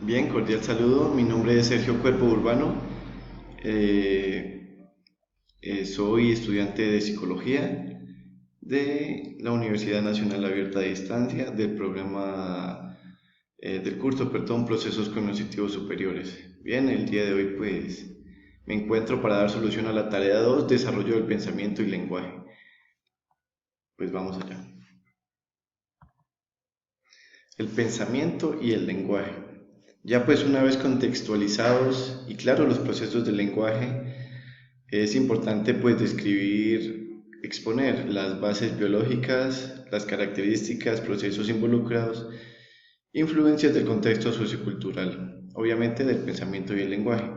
Bien, cordial saludo. Mi nombre es Sergio Cuervo Urbano. Eh, Soy estudiante de psicología de la Universidad Nacional Abierta a Distancia del programa del curso, perdón, Procesos Cognitivos Superiores. Bien, el día de hoy pues me encuentro para dar solución a la tarea 2, desarrollo del pensamiento y lenguaje. Pues vamos allá. El pensamiento y el lenguaje. Ya pues una vez contextualizados y claros los procesos del lenguaje, es importante pues describir, exponer las bases biológicas, las características, procesos involucrados, influencias del contexto sociocultural, obviamente del pensamiento y el lenguaje.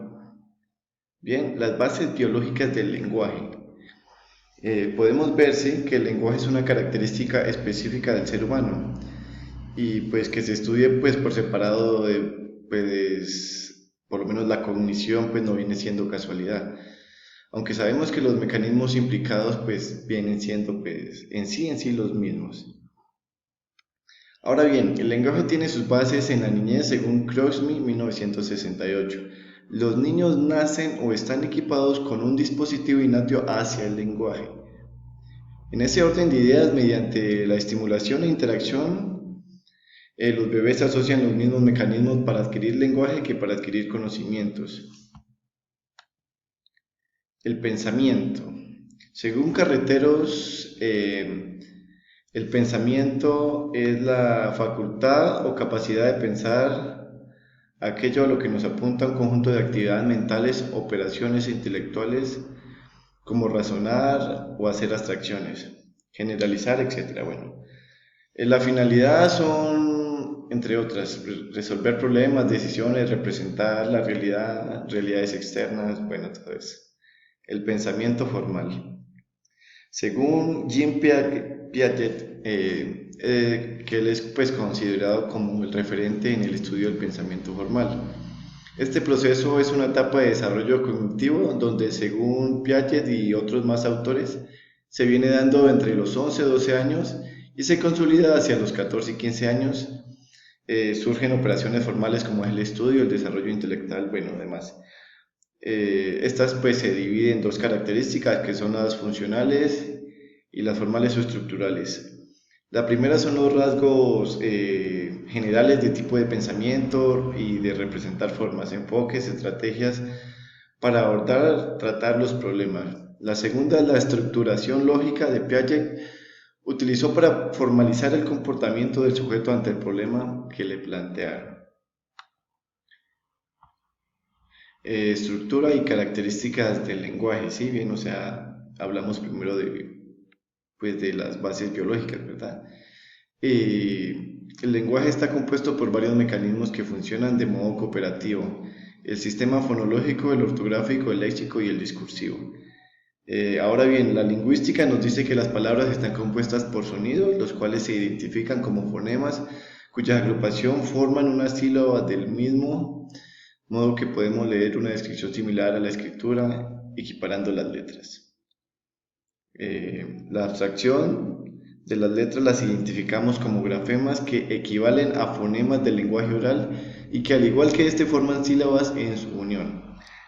Bien, las bases biológicas del lenguaje. Podemos ver sí, que el lenguaje es una característica específica del ser humano y pues que se estudie pues por separado de pues por lo menos la cognición pues no viene siendo casualidad, aunque sabemos que los mecanismos implicados pues vienen siendo pues en sí los mismos. Ahora bien, el lenguaje tiene sus bases en la niñez según Crosby 1968. Los niños nacen o están equipados con un dispositivo innato hacia el lenguaje. En ese orden de ideas, mediante la estimulación e interacción, los bebés asocian los mismos mecanismos para adquirir lenguaje que para adquirir conocimientos. El pensamiento. Según Carreteros, el pensamiento es la facultad o capacidad de pensar aquello a lo que nos apunta un conjunto de actividades mentales, operaciones intelectuales, como razonar o hacer abstracciones, generalizar, etc. Bueno, la finalidad son, entre otras, resolver problemas, decisiones, representar la realidad, realidades externas, bueno, todo eso. El pensamiento formal. Según Jean Piaget, que él es pues, considerado como el referente en el estudio del pensamiento formal. Este proceso es una etapa de desarrollo cognitivo donde, según Piaget y otros más autores, se viene dando entre los 11 y 12 años y se consolida hacia los 14 y 15 años. Surgen operaciones formales como el estudio, el desarrollo intelectual, bueno, demás. Estas pues se dividen en dos características que son las funcionales y las formales o estructurales. La primera son los rasgos generales de tipo de pensamiento y de representar formas, enfoques, estrategias para abordar, tratar los problemas. La segunda es la estructuración lógica de Piaget, utilizó para formalizar el comportamiento del sujeto ante el problema que le plantearon. Estructura y características del lenguaje, ¿sí? Bien, o sea, hablamos primero pues, de las bases biológicas, ¿verdad? El lenguaje está compuesto por varios mecanismos que funcionan de modo cooperativo: el sistema fonológico, el ortográfico, el léxico y el discursivo. Ahora bien, la lingüística nos dice que las palabras están compuestas por sonidos, los cuales se identifican como fonemas, cuya agrupación forman una sílaba del mismo modo que podemos leer una descripción similar a la escritura, equiparando las letras. La abstracción de las letras las identificamos como grafemas que equivalen a fonemas del lenguaje oral y que, al igual que este, forman sílabas en su unión.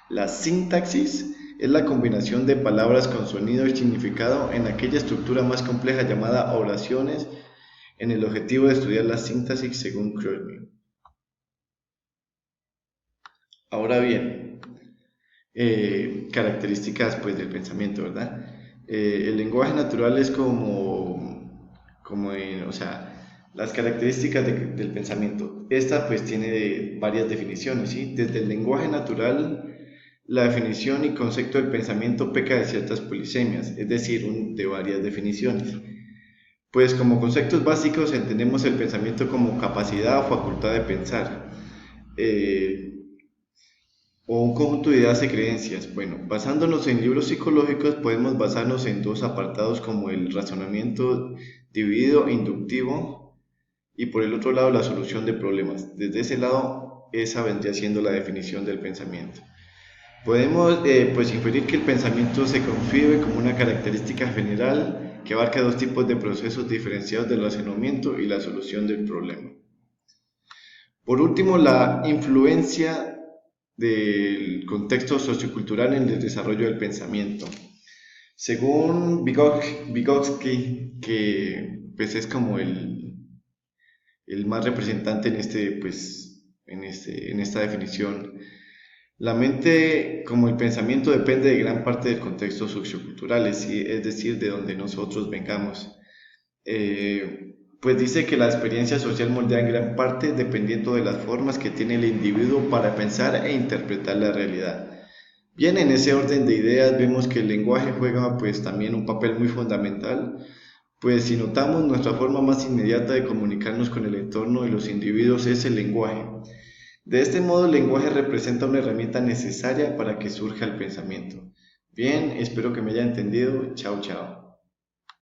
La sintaxis es la combinación de palabras con sonido y significado en aquella estructura más compleja llamada oraciones, en el objetivo de estudiar la sintaxis según Crosby. Ahora bien, características pues del pensamiento, ¿verdad? El lenguaje natural es o sea, las características del pensamiento. Esta pues tiene varias definiciones, ¿sí? Desde el lenguaje natural, la definición y concepto del pensamiento peca de ciertas polisemias, es decir, de varias definiciones. Pues como conceptos básicos entendemos el pensamiento como capacidad o facultad de pensar. Eh, o un conjunto de ideas y creencias. Bueno, basándonos en libros psicológicos podemos basarnos en dos apartados como el razonamiento dividido e inductivo y por el otro lado la solución de problemas. Desde ese lado, esa vendría siendo la definición del pensamiento. Podemos pues inferir que el pensamiento se concibe como una característica general que abarca dos tipos de procesos diferenciados del razonamiento y la solución del problema. Por último, la influencia del contexto sociocultural en el desarrollo del pensamiento. Según Vygotsky, que pues es como el más representante en en esta definición, la mente como el pensamiento depende de gran parte del contexto sociocultural, es decir, de donde nosotros vengamos. Pues dice que la experiencia social moldea en gran parte dependiendo de las formas que tiene el individuo para pensar e interpretar la realidad. Bien, en ese orden de ideas vemos que el lenguaje juega pues también un papel muy fundamental, pues si notamos nuestra forma más inmediata de comunicarnos con el entorno y los individuos es el lenguaje. De este modo el lenguaje representa una herramienta necesaria para que surja el pensamiento. Bien, espero que me haya entendido. Chao, chao.